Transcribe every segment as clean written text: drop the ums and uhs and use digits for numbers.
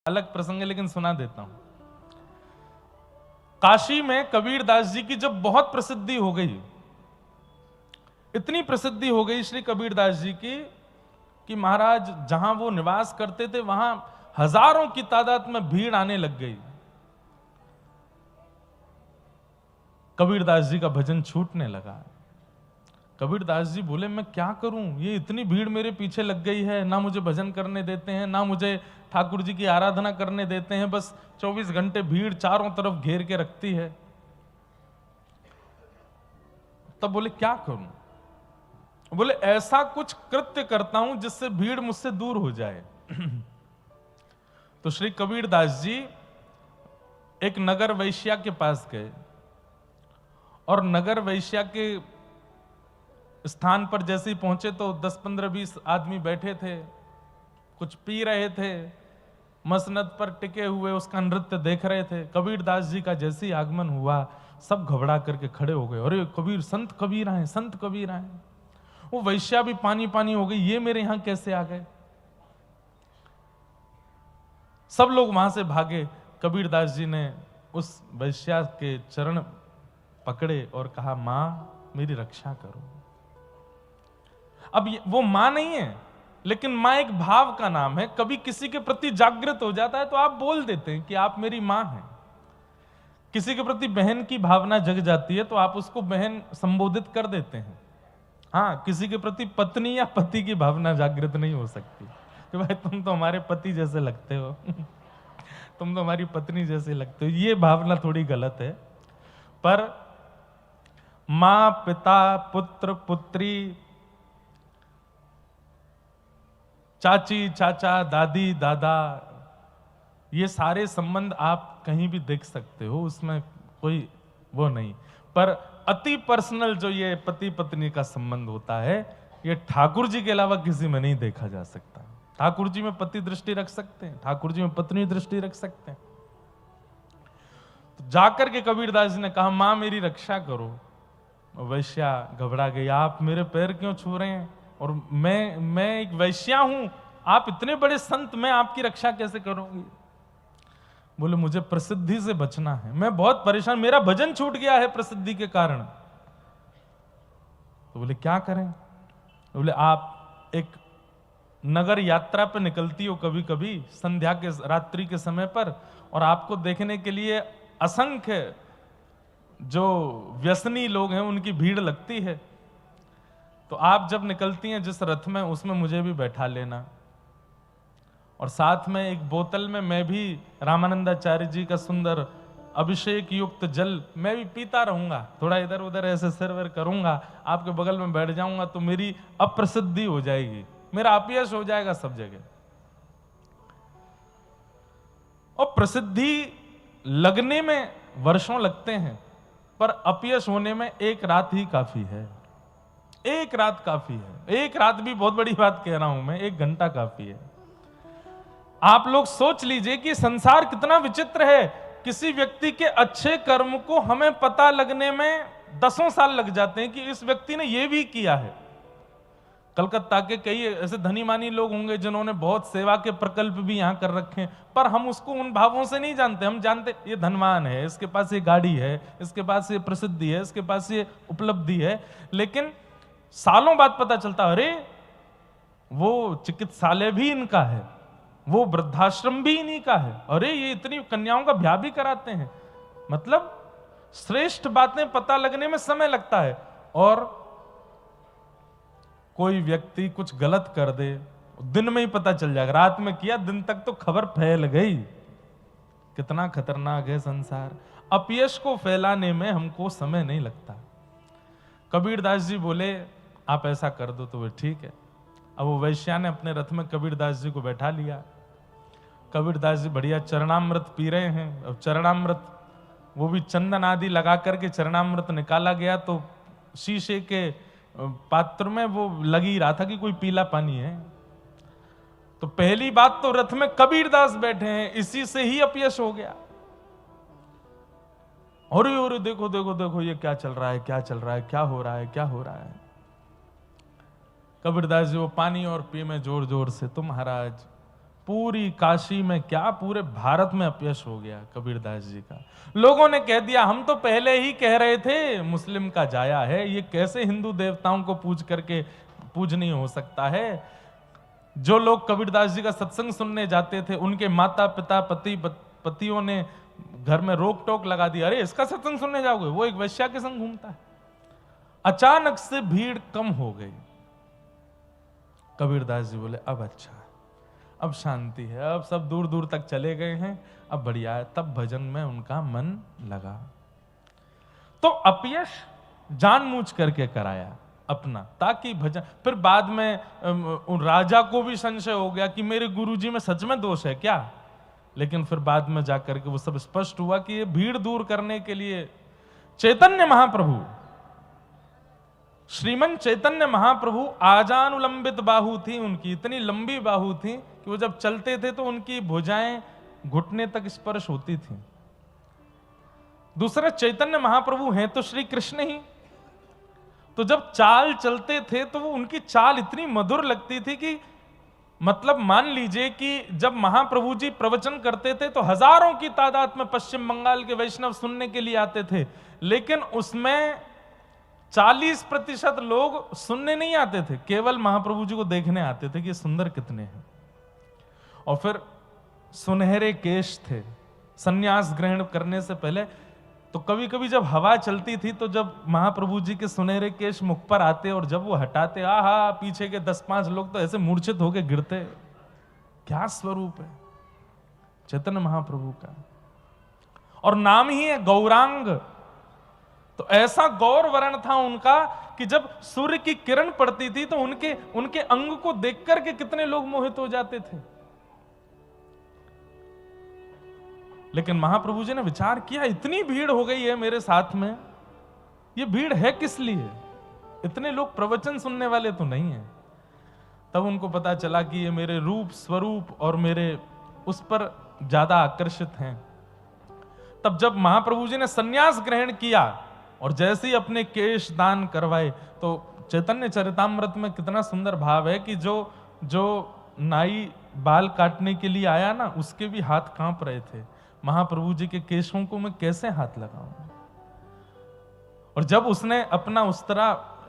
अलग प्रसंग है लेकिन सुना देता हूं। काशी में कबीरदास जी की जब बहुत प्रसिद्धि हो गई, इतनी प्रसिद्धि हो गई श्री कबीरदास जी की कि महाराज जहां वो निवास करते थे वहां हजारों की तादाद में भीड़ आने लग गई। कबीरदास जी का भजन छूटने लगा। कबीरदास जी बोले मैं क्या करूं, ये इतनी भीड़ मेरे पीछे लग गई है, ना मुझे भजन करने देते हैं, ना मुझे ठाकुर जी की आराधना करने देते हैं, बस 24 घंटे भीड़ चारों तरफ घेर के रखती है। तब बोले क्या करूं? बोले ऐसा कुछ कृत्य करता हूं जिससे भीड़ मुझसे दूर हो जाए। तो श्री कबीरदास जी एक नगर वैश्या के पास गए और नगर वैश्या के स्थान पर जैसे ही पहुंचे तो 10, 15, 20 आदमी बैठे थे, कुछ पी रहे थे, मसनद पर टिके हुए उसका नृत्य देख रहे थे। कबीरदास जी का जैसे ही आगमन हुआ सब घबरा करके खड़े हो गए, अरे कबीर, संत कबीर आए, संत कबीर आए। वो वैश्या भी पानी पानी हो गई, ये मेरे यहां कैसे आ गए? सब लोग वहां से भागे। कबीरदास जी ने उस वैश्या के चरण पकड़े और कहा, मां मेरी रक्षा करो। अब वो मां नहीं है, लेकिन मां एक भाव का नाम है। कभी किसी के प्रति जागृत हो जाता है तो आप बोल देते हैं कि आप मेरी मां हैं। किसी के प्रति बहन की भावना जग जाती है तो आप उसको बहन संबोधित कर देते हैं। हाँ, किसी के प्रति पत्नी या पति की भावना जागृत नहीं हो सकती कि भाई तुम तो हमारे पति जैसे लगते हो तुम तो हमारी पत्नी जैसे लगते हो। ये भावना थोड़ी गलत है। पर मां, पिता, पुत्र, पुत्री, चाची, चाचा, दादी, दादा, ये सारे संबंध आप कहीं भी देख सकते हो, उसमें कोई वो नहीं। पर अति पर्सनल जो ये पति पत्नी का संबंध होता है, ये ठाकुर जी के अलावा किसी में नहीं देखा जा सकता। ठाकुर जी में पति दृष्टि रख सकते हैं, ठाकुर जी में पत्नी दृष्टि रख सकते हैं। तो जाकर के कबीरदास जी ने कहा, मां मेरी रक्षा करो। वैश्या घबरा गई, आप मेरे पैर क्यों छू रहे हैं? और मैं एक वैश्या हूं, आप इतने बड़े संत, मैं आपकी रक्षा कैसे करूंगी? बोले मुझे प्रसिद्धि से बचना है, मैं बहुत परेशान, मेरा भजन छूट गया है प्रसिद्धि के कारण। तो बोले क्या करें? तो बोले आप एक नगर यात्रा पर निकलती हो कभी कभी संध्या के रात्रि के समय पर, और आपको देखने के लिए असंख्य जो व्यसनी लोग हैं उनकी भीड़ लगती है। तो आप जब निकलती हैं जिस रथ में, उसमें मुझे भी बैठा लेना, और साथ में एक बोतल में मैं भी रामानंदाचार्य जी का सुंदर अभिषेक युक्त जल मैं भी पीता रहूंगा, थोड़ा इधर उधर ऐसे सिर करूंगा, आपके बगल में बैठ जाऊंगा तो मेरी अप्रसिद्धि हो जाएगी, मेरा अपयश हो जाएगा सब जगह। और प्रसिद्धि लगने में वर्षों लगते हैं, पर अपयश होने में एक रात ही काफी है। एक रात काफी है। एक रात भी बहुत बड़ी बात कह रहा हूं मैं, 1 घंटा काफी है। आप लोग सोच लीजिए कि संसार कितना विचित्र है। किसी व्यक्ति के अच्छे कर्म को हमें पता लगने में 10 साल लग जाते हैं कि इस व्यक्ति ने यह भी किया है। कलकत्ता के कई ऐसे धनी मानी लोग होंगे जिन्होंने बहुत सेवा के प्रकल्प भी यहां कर रखे हैं, पर हम उसको उन भावों से नहीं जानते। हम जानते ये धनवान है, इसके पास ये गाड़ी है, इसके पास ये प्रसिद्धि है, इसके पास ये उपलब्धि है, लेकिन सालों बाद पता चलता, अरे वो चिकित्सालय भी इनका है, वो वृद्धाश्रम भी इन्हीं का है, अरे ये इतनी कन्याओं का ब्याह भी कराते हैं। मतलब श्रेष्ठ बातें पता लगने में समय लगता है। और कोई व्यक्ति कुछ गलत कर दे, दिन में ही पता चल जाएगा, रात में किया दिन तक तो खबर फैल गई। कितना खतरनाक है संसार। अपयश को फैलाने में हमको समय नहीं लगता। कबीरदास जी बोले आप ऐसा कर दो, तो वे ठीक है। अब वो वैश्या ने अपने रथ में कबीरदास जी को बैठा लिया। कबीरदास जी बढ़िया चरणामृत पी रहे हैं। अब चरणामृत वो भी चंदन आदि लगा करके चरणामृत निकाला गया, तो शीशे के पात्र में वो लग ही रहा था कि कोई पीला पानी है। तो पहली बात तो रथ में कबीरदास बैठे हैं, इसी से ही अपयश हो गया। और देखो देखो देखो ये क्या चल रहा है, क्या चल रहा है, क्या हो रहा है, क्या हो रहा है। कबीरदास जी वो पानी और पी में जोर जोर से, तो महाराज पूरी काशी में क्या पूरे भारत में अपयश हो गया कबीरदास जी का। लोगों ने कह दिया हम तो पहले ही कह रहे थे मुस्लिम का जाया है, ये कैसे हिंदू देवताओं को पूज करके पूजनीय हो सकता है। जो लोग कबीरदास जी का सत्संग सुनने जाते थे उनके माता पिता पतियों ने घर में रोक टोक लगा दी, अरे इसका सत्संग सुनने जाओगे, वो एक वैश्या के संग घूमता है। अचानक से भीड़ कम हो गई। कबीरदास जी बोले अब अच्छा है, अब शांति है, अब सब दूर दूर तक चले गए हैं, अब बढ़िया है। तब भजन में उनका मन लगा। तो अपयश जानबूझ करके कराया अपना, ताकि भजन। फिर बाद में राजा को भी संशय हो गया कि मेरे गुरुजी में सच में दोष है क्या, लेकिन फिर बाद में जाकर के वो सब स्पष्ट हुआ कि ये भीड़ दूर करने के लिए चैतन्य महाप्रभु, श्रीमन चैतन्य महाप्रभु आजानुलंबित बाहु थी उनकी, इतनी लंबी बाहु थी कि वो जब चलते थे तो उनकी भुजाएं घुटने तक स्पर्श होती थी। दूसरा, चैतन्य महाप्रभु हैं तो श्री कृष्ण ही, तो जब चाल चलते थे तो वो उनकी चाल इतनी मधुर लगती थी कि मतलब मान लीजिए कि जब महाप्रभु जी प्रवचन करते थे तो हजारों की तादाद में पश्चिम बंगाल के वैष्णव सुनने के लिए आते थे, लेकिन उसमें 40% लोग सुनने नहीं आते थे, केवल महाप्रभु जी को देखने आते थे कि ये सुंदर कितने हैं। और फिर सुनहरे केश थे, सन्यास ग्रहण करने से पहले तो कभी कभी जब हवा चलती थी तो जब महाप्रभु जी के सुनहरे केश मुख पर आते और जब वो हटाते, आहा, पीछे के 10-5 लोग तो ऐसे मूर्छित होके गिरते। क्या स्वरूप है चैतन्य महाप्रभु का, और नाम ही है गौरांग। तो ऐसा गौर वर्ण था उनका कि जब सूर्य की किरण पड़ती थी तो उनके अंग को देख करके कितने लोग मोहित हो जाते थे। लेकिन महाप्रभु जी ने विचार किया, इतनी भीड़ हो गई है मेरे साथ में, ये भीड़ है किस लिए, इतने लोग प्रवचन सुनने वाले तो नहीं है। तब उनको पता चला कि ये मेरे रूप स्वरूप और मेरे उस पर ज्यादा आकर्षित हैं। तब जब महाप्रभु जी ने सन्यास ग्रहण किया और जैसे ही अपने केश दान करवाए, तो चैतन्य चरितामृत में कितना सुंदर भाव है कि जो नाई बाल काटने के लिए आया ना, उसके भी हाथ कांप रहे थे। महाप्रभु जी के केशों को मैं कैसे हाथ लगाऊं। और जब उसने अपना उस्तरा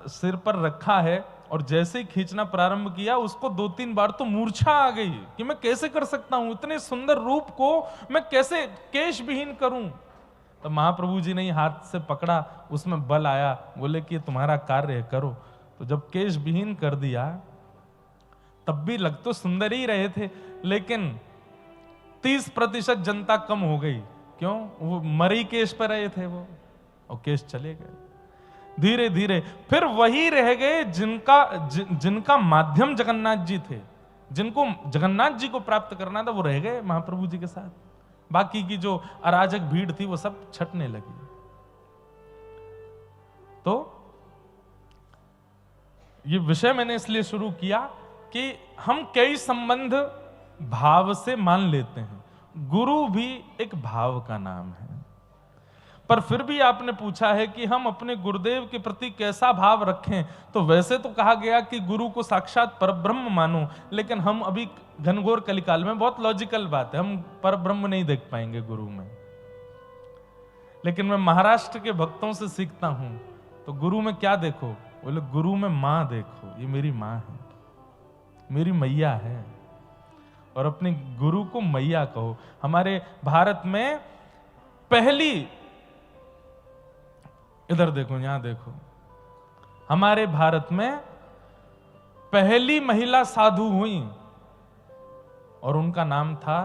सिर पर रखा है और जैसे ही खींचना प्रारंभ किया, उसको 2-3 बार तो मूर्छा आ गई कि मैं कैसे कर सकता हूं, इतने सुंदर रूप को मैं कैसे केश विहीन करूं। तो महाप्रभु जी ने ही हाथ से पकड़ा, उसमें बल आया, बोले कि तुम्हारा कार्य है, करो। तो जब केश विहीन कर दिया तब भी लग तो सुंदर ही रहे थे, लेकिन 30% जनता कम हो गई। क्यों? वो मरी केश पर रहे थे वो, और केश चले गए। धीरे धीरे फिर वही रह गए जिनका माध्यम जगन्नाथ जी थे, जिनको जगन्नाथ जी को प्राप्त करना था, वो रह गए महाप्रभु जी के साथ। बाकी की जो अराजक भीड़ थी वो सब छटने लगी। तो ये विषय मैंने इसलिए शुरू किया कि हम कई संबंध भाव से मान लेते हैं। गुरु भी एक भाव का नाम है। पर फिर भी आपने पूछा है कि हम अपने गुरुदेव के प्रति कैसा भाव रखें, तो वैसे तो कहा गया कि गुरु को साक्षात परब्रह्म मानो, लेकिन हम अभी घनघोर कलिकाल में, बहुत लॉजिकल बात है, हम परब्रह्म नहीं देख पाएंगे गुरु में। लेकिन मैं महाराष्ट्र के भक्तों से सीखता हूं, तो गुरु में क्या देखो, बोले गुरु में मां देखो, ये मेरी मां है, मेरी मैया है, और अपने गुरु को मैया कहो। हमारे भारत में पहली, इधर देखो, यहां देखो, हमारे भारत में पहली महिला साधु हुई और उनका नाम था,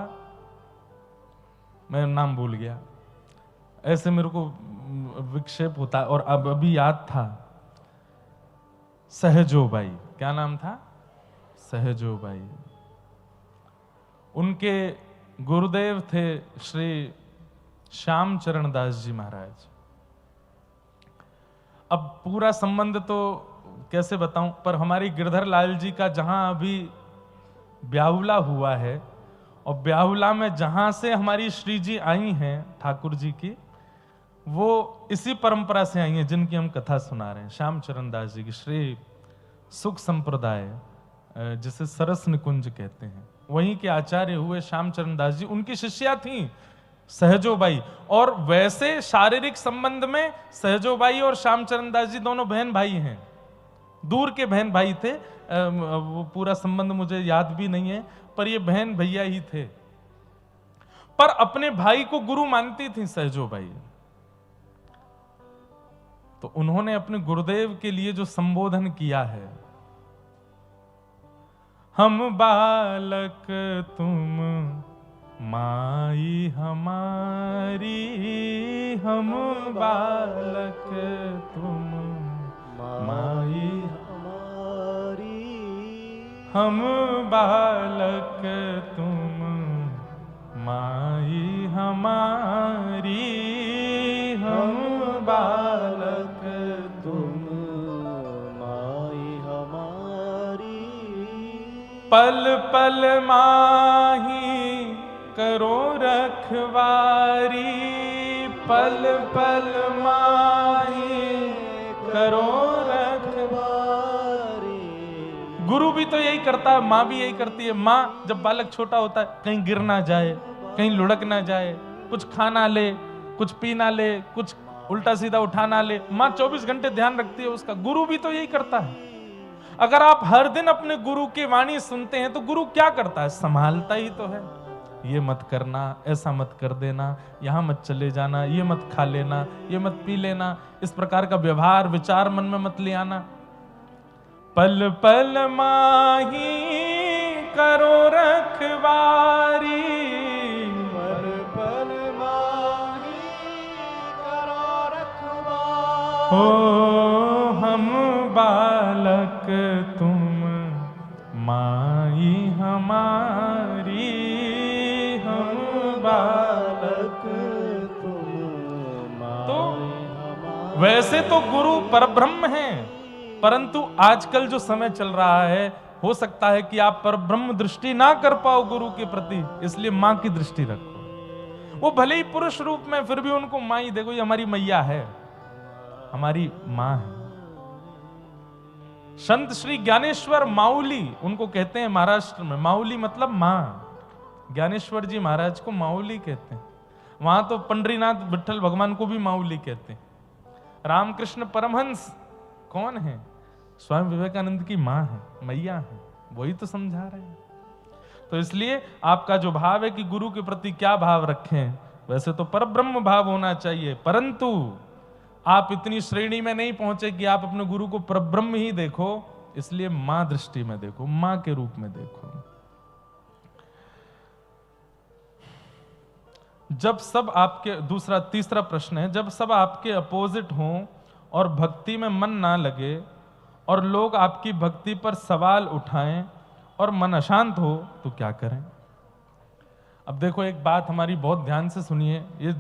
मैं नाम भूल गया, ऐसे मेरे को विक्षेप होता है, और अब अभी याद था, सहजोबाई। क्या नाम था? सहजोबाई। उनके गुरुदेव थे श्री श्याम चरण दास जी महाराज। अब पूरा संबंध तो कैसे बताऊं, पर हमारी गिरधर लाल जी का जहां अभी ब्याहुला हुआ है, और ब्याहुला में जहां से हमारी श्री जी आई हैं ठाकुर जी की, वो इसी परंपरा से आई हैं जिनकी हम कथा सुना रहे हैं। श्याम चरण दास जी की श्री सुख संप्रदाय, जिसे सरस निकुंज कहते हैं। वहीं के आचार्य हुए श्यामचरण दास जी, उनकी शिष्या थी सहजोबाई। और वैसे शारीरिक संबंध में सहजोबाई और श्यामचरण दास जी दोनों बहन भाई हैं, दूर के बहन भाई थे। वो पूरा संबंध मुझे याद भी नहीं है, पर ये बहन भैया ही थे। पर अपने भाई को गुरु मानती थी सहजोबाई। तो उन्होंने अपने गुरुदेव के लिए जो संबोधन किया है, हम बालक तुम माई हमारी, हम बालक तुम माई हमारी, हम बालक तुम माई हमारी, हम बालक तुम माई हमारी, पल पल माही करो रखवारी, पल पल माही करो रखवारी। गुरु भी तो यही करता है, माँ भी यही करती है। माँ जब बालक छोटा होता है कहीं गिर ना जाए, कहीं लुढ़क ना जाए, कुछ खा ना ले, कुछ पी ना ले, कुछ उल्टा सीधा उठा ना ले, माँ 24 घंटे ध्यान रखती है उसका। गुरु भी तो यही करता है। अगर आप हर दिन अपने गुरु की वाणी सुनते हैं तो गुरु क्या करता है? संभालता ही तो है। ये मत करना, ऐसा मत कर देना, यहां मत चले जाना, ये मत खा लेना, ये मत पी लेना, इस प्रकार का व्यवहार विचार मन में मत ले आना। पल पल माही करो रखवारी, पल पल माही करो रखवारी, हो हम बालक तुम माई हमारी, हम बालक तुम माई हमारी। वैसे तो गुरु परब्रह्म हैं, परंतु आजकल जो समय चल रहा है, हो सकता है कि आप परब्रह्म दृष्टि ना कर पाओ गुरु के प्रति, इसलिए मां की दृष्टि रखो। वो भले ही पुरुष रूप में, फिर भी उनको मां ही देखो, ये हमारी मैया है, हमारी मां है। संत श्री ज्ञानेश्वर माउली उनको कहते हैं महाराष्ट्र में। माउली मतलब मां। ज्ञानेश्वर जी महाराज को माउली कहते हैं। वहां तो पंडरीनाथ विठल भगवान को भी माउली कहते हैं। रामकृष्ण परमहंस कौन है? स्वामी विवेकानंद की मां है, मैया है, वही तो समझा रहे हैं। तो इसलिए आपका जो भाव है कि गुरु के प्रति क्या भाव रखें, वैसे तो परब्रह्म भाव होना चाहिए, परंतु आप इतनी श्रेणी में नहीं पहुंचे कि आप अपने गुरु को परब्रह्म ही देखो, इसलिए मां दृष्टि में देखो, मां के रूप में देखो। जब सब आपके, दूसरा तीसरा प्रश्न है, जब सब आपके अपोजिट हों और भक्ति में मन ना लगे और लोग आपकी भक्ति पर सवाल उठाएं और मन अशांत हो, तो क्या करें? अब देखो, एक बात हमारी बहुत ध्यान से सुनिए, ये